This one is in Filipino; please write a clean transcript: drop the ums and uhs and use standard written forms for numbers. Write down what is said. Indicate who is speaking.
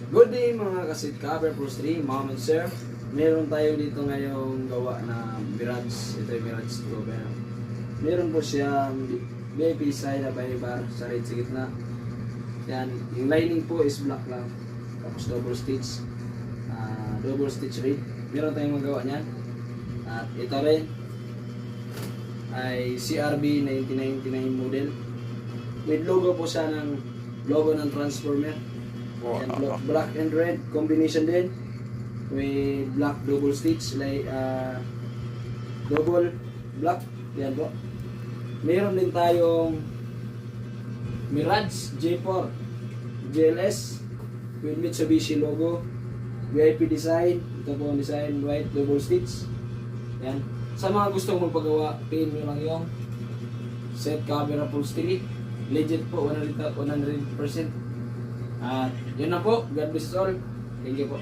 Speaker 1: Good day mga kasit cover for stream, mom and sir. Meron tayo dito ngayong gawa na Mirage. Ito yung Mirage 2. Meron po siyang VIP side na bar sa red sa gitna. Yan, yung lining po is black lang. Tapos double stitch. Double stitch red. Meron tayong magawa niyan. At ito rin ay CRB 1999 model. With logo po siya ng logo ng Transformer. And black and red combination din with black double stitch like double black. Yan po. Meron din tayong Mirage J4 GLS with Mitsubishi logo, VIP design. Ito po ang design, white double stitch. Yan. Sa mga gustong magpagawa, pin nyo lang yung set cover upholstery. Legit po, 100%. At yun na po. God bless us all. Thank you po.